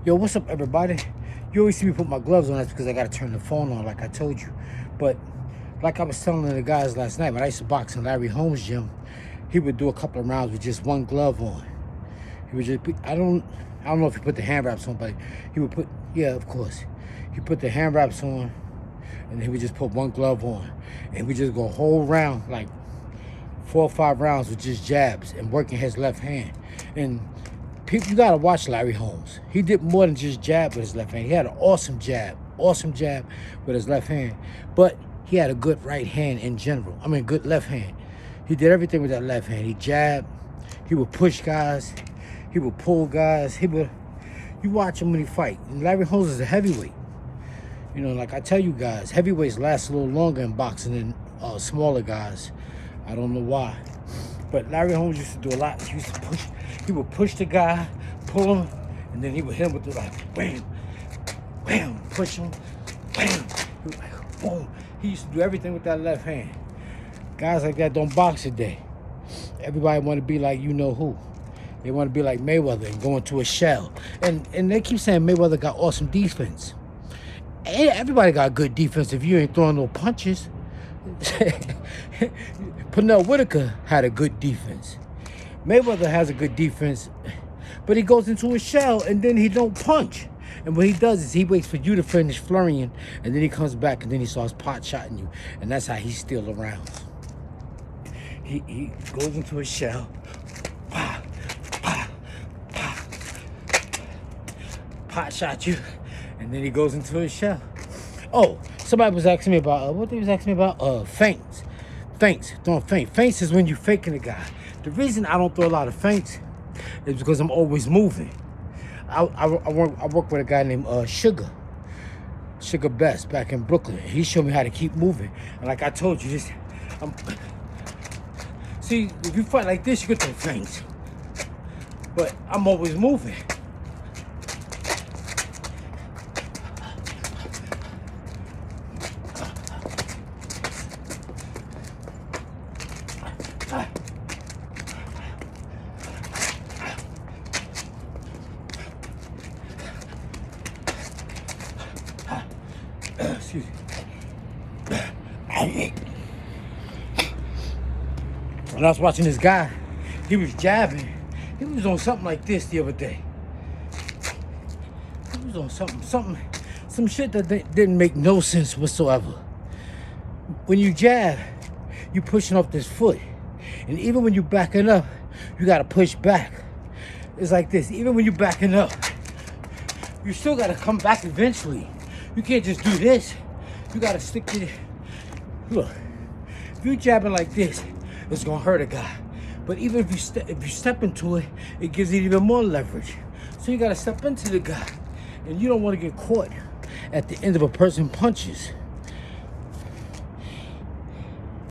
Yo, what's up, everybody? You always see me put my gloves on. That's because I got to turn the phone on, like I told you. But like I was telling the guys last night, when I used to box in Larry Holmes' gym, he would do a couple of rounds with just one glove on. He would just I don't know if he put the hand wraps on, but he would put, yeah, of course. He put the hand wraps on, and he would just put one glove on. And we just go a whole round, like 4 or 5 rounds with just jabs and working his left hand. And people, you gotta watch Larry Holmes. He did more than just jab with his left hand. He had an awesome jab with his left hand. But he had a good right hand in general. I mean, good left hand. He did everything with that left hand. He jabbed. He would push guys. He would pull guys. You watch him when he fight. And Larry Holmes is a heavyweight. You know, like I tell you guys, heavyweights last a little longer in boxing than smaller guys. I don't know why. But Larry Holmes used to do a lot. He used to push. He would push the guy, pull him, and then he would hit him with the like, wham, wham, push him, wham. He was like, boom. He used to do everything with that left hand. Guys like that don't box today. Everybody want to be like you know who. They want to be like Mayweather and go into a shell. And they keep saying Mayweather got awesome defense. Everybody got good defense if you ain't throwing no punches. Pernell Whitaker had a good defense. Mayweather has a good defense, but he goes into a shell and then he don't punch. And what he does is he waits for you to finish flurrying, and then he comes back and then he starts pot-shotting you. And that's how he steals the rounds. He goes into a shell, pot-shot you, and then he goes into a shell. Oh, somebody was asking me about, what they was asking me about? Feints. Feints, throwing feint. Feints is when you faking a guy. The reason I don't throw a lot of feints is because I'm always moving. I work with a guy named Sugar Best back in Brooklyn. He showed me how to keep moving. And like I told you, see, if you fight like this, you get throw feints. But I'm always moving. Excuse me. When I was watching this guy, he was jabbing. He was on something like this the other day. He was on some shit that didn't make no sense whatsoever. When you jab, you pushing off this foot. And even when you backing up, you gotta push back. It's like this. Even when you backing up, you still gotta come back eventually. You can't just do this. You gotta stick to it. Look, if you jabbing like this, it's gonna hurt a guy. But even if you step into it, it gives it even more leverage. So you gotta step into the guy, and you don't want to get caught at the end of a person's punches.